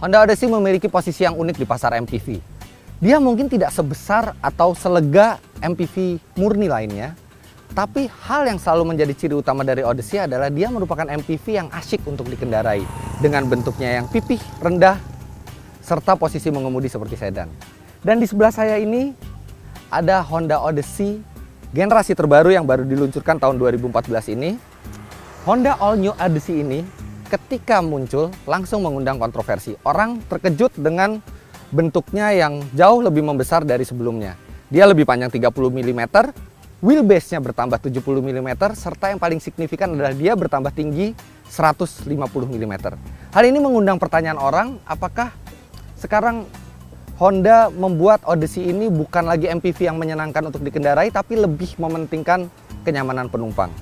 Honda Odyssey memiliki posisi yang unik di pasar MPV. Dia mungkin tidak sebesar atau selega MPV murni lainnya, tapi hal yang selalu menjadi ciri utama dari Odyssey adalah dia merupakan MPV yang asyik untuk dikendarai dengan bentuknya yang pipih, rendah, serta posisi mengemudi seperti sedan. Dan di sebelah saya ini ada Honda Odyssey generasi terbaru yang baru diluncurkan tahun 2014 ini. Honda All New Odyssey ini ketika muncul langsung mengundang kontroversi. Orang terkejut dengan bentuknya yang jauh lebih membesar dari sebelumnya. Dia lebih panjang 30 mm, wheelbase-nya bertambah 70 mm, serta yang paling signifikan adalah dia bertambah tinggi 150 mm. Hal ini mengundang pertanyaan orang, apakah sekarang Honda membuat Odyssey ini bukan lagi MPV yang menyenangkan untuk dikendarai, tapi lebih mementingkan kenyamanan penumpang?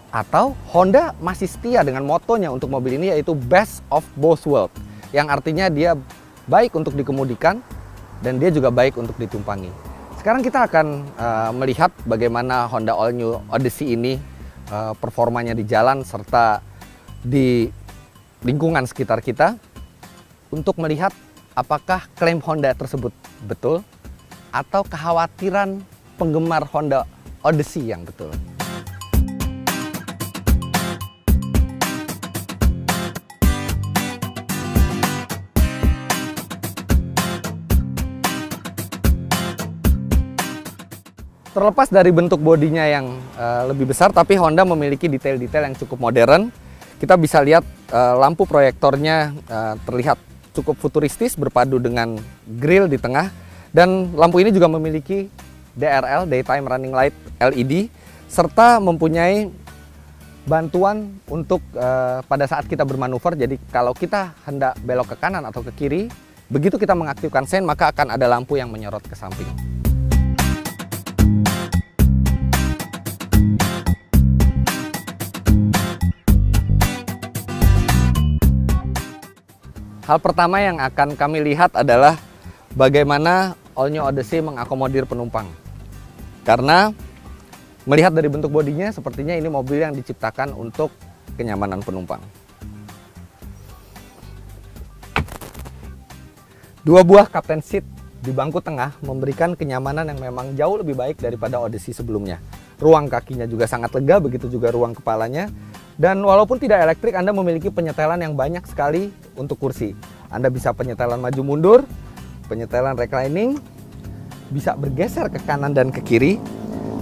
Atau Honda masih setia dengan motonya untuk mobil ini, yaitu Best of Both Worlds, yang artinya dia baik untuk dikemudikan dan dia juga baik untuk ditumpangi. Sekarang kita akan melihat bagaimana Honda All New Odyssey ini performanya di jalan serta di lingkungan sekitar kita, untuk melihat apakah klaim Honda tersebut betul atau kekhawatiran penggemar Honda Odyssey yang betul. Terlepas dari bentuk bodinya yang lebih besar, tapi Honda memiliki detail-detail yang cukup modern. Kita bisa lihat lampu proyektornya terlihat cukup futuristis berpadu dengan grill di tengah. Dan lampu ini juga memiliki DRL, Daytime Running Light LED, serta mempunyai bantuan untuk pada saat kita bermanuver. Jadi kalau kita hendak belok ke kanan atau ke kiri, begitu kita mengaktifkan sen, maka akan ada lampu yang menyorot ke samping. Hal pertama yang akan kami lihat adalah bagaimana All New Odyssey mengakomodir penumpang. Karena melihat dari bentuk bodinya, sepertinya ini mobil yang diciptakan untuk kenyamanan penumpang. Dua buah captain seat di bangku tengah memberikan kenyamanan yang memang jauh lebih baik daripada Odyssey sebelumnya. Ruang kakinya juga sangat lega, begitu juga ruang kepalanya. Dan walaupun tidak elektrik, Anda memiliki penyetelan yang banyak sekali untuk kursi. Anda bisa penyetelan maju mundur, penyetelan reclining, bisa bergeser ke kanan dan ke kiri.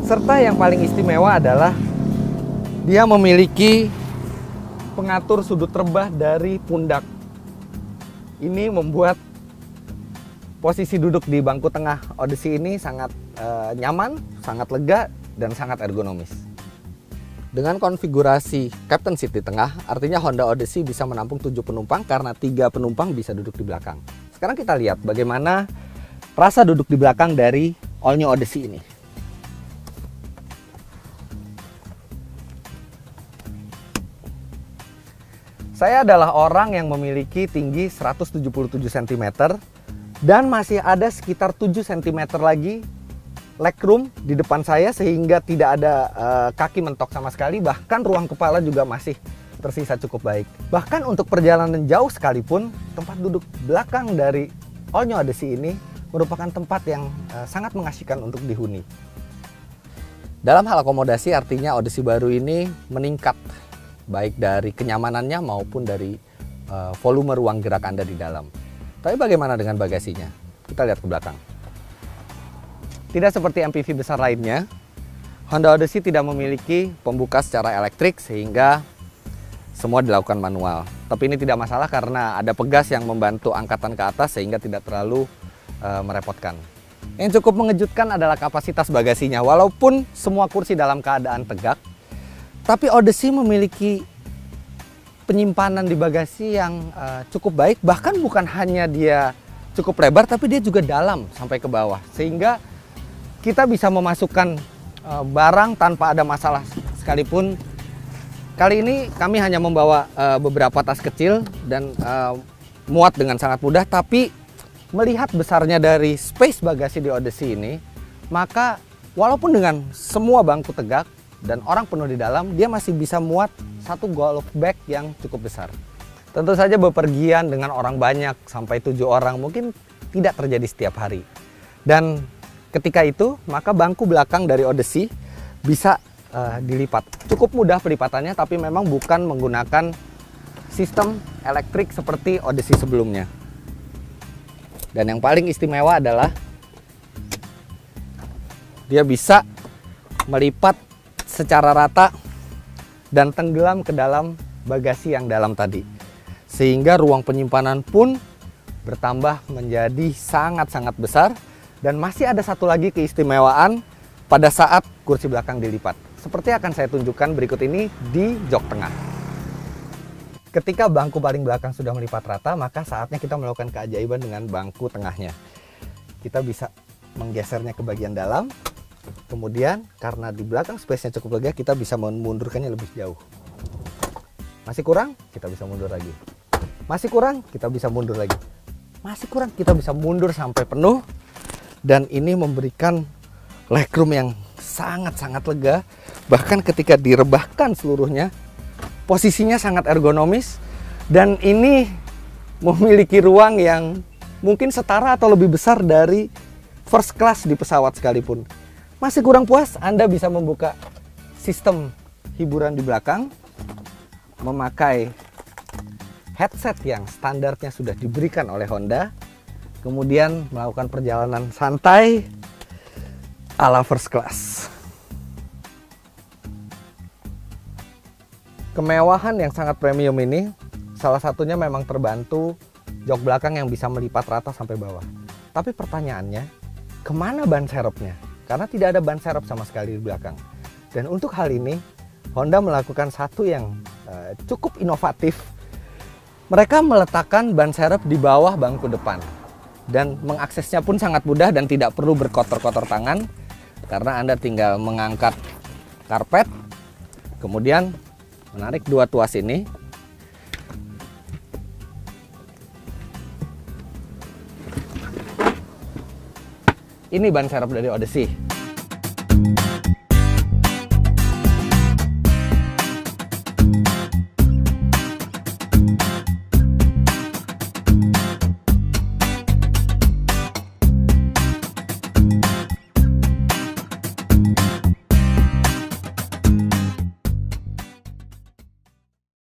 Serta yang paling istimewa adalah dia memiliki pengatur sudut rebah dari pundak. Ini membuat posisi duduk di bangku tengah Odyssey ini sangat nyaman, sangat lega, dan sangat ergonomis. Dengan konfigurasi captain seat di tengah, artinya Honda Odyssey bisa menampung 7 penumpang karena 3 penumpang bisa duduk di belakang. Sekarang kita lihat bagaimana rasa duduk di belakang dari All New Odyssey ini. Saya adalah orang yang memiliki tinggi 177 cm dan masih ada sekitar 7 cm lagi legroom di depan saya, sehingga tidak ada kaki mentok sama sekali. Bahkan ruang kepala juga masih tersisa cukup baik. Bahkan untuk perjalanan jauh sekalipun, tempat duduk belakang dari All New Odyssey ini merupakan tempat yang sangat mengasihkan untuk dihuni. Dalam hal akomodasi, artinya Odyssey baru ini meningkat baik dari kenyamanannya maupun dari volume ruang gerak Anda di dalam. Tapi bagaimana dengan bagasinya? Kita lihat ke belakang. Tidak seperti MPV besar lainnya, Honda Odyssey tidak memiliki pembuka secara elektrik sehingga semua dilakukan manual. Tapi ini tidak masalah karena ada pegas yang membantu angkatan ke atas sehingga tidak terlalu merepotkan. Yang cukup mengejutkan adalah kapasitas bagasinya. Walaupun semua kursi dalam keadaan tegak, tapi Odyssey memiliki penyimpanan di bagasi yang cukup baik. Bahkan bukan hanya dia cukup lebar, tapi dia juga dalam sampai ke bawah. Sehingga kita bisa memasukkan barang tanpa ada masalah sekalipun. Kali ini kami hanya membawa beberapa tas kecil dan muat dengan sangat mudah. Tapi melihat besarnya dari space bagasi di Odyssey ini, maka walaupun dengan semua bangku tegak dan orang penuh di dalam, dia masih bisa muat satu golf bag yang cukup besar. Tentu saja bepergian dengan orang banyak sampai 7 orang mungkin tidak terjadi setiap hari. Dan ketika itu maka bangku belakang dari Odyssey bisa dilipat. Cukup mudah pelipatannya, tapi memang bukan menggunakan sistem elektrik seperti Odyssey sebelumnya. Dan yang paling istimewa adalah dia bisa melipat secara rata dan tenggelam ke dalam bagasi yang dalam tadi. Sehingga ruang penyimpanan pun bertambah menjadi sangat-sangat besar. Dan masih ada satu lagi keistimewaan pada saat kursi belakang dilipat. Seperti akan saya tunjukkan berikut ini di jok tengah. Ketika bangku paling belakang sudah melipat rata, maka saatnya kita melakukan keajaiban dengan bangku tengahnya. Kita bisa menggesernya ke bagian dalam. Kemudian karena di belakang space-nya cukup lega, kita bisa memundurkannya lebih jauh. Masih kurang, kita bisa mundur lagi. Masih kurang, kita bisa mundur lagi. Masih kurang, kita bisa mundur sampai penuh. Dan ini memberikan legroom yang sangat-sangat lega. Bahkan ketika direbahkan seluruhnya, posisinya sangat ergonomis. Dan ini memiliki ruang yang mungkin setara atau lebih besar dari first class di pesawat sekalipun. Masih kurang puas, Anda bisa membuka sistem hiburan di belakang, memakai headset yang standarnya sudah diberikan oleh Honda, kemudian melakukan perjalanan santai ala first class. Kemewahan yang sangat premium ini salah satunya memang terbantu jok belakang yang bisa melipat rata sampai bawah. Tapi pertanyaannya, kemana ban serepnya? Karena tidak ada ban serep sama sekali di belakang. Dan untuk hal ini, Honda melakukan satu yang cukup inovatif. Mereka meletakkan ban serep di bawah bangku depan. Dan mengaksesnya pun sangat mudah dan tidak perlu berkotor-kotor tangan. Karena Anda tinggal mengangkat karpet, kemudian menarik dua tuas ini. Ini ban serep dari Odyssey.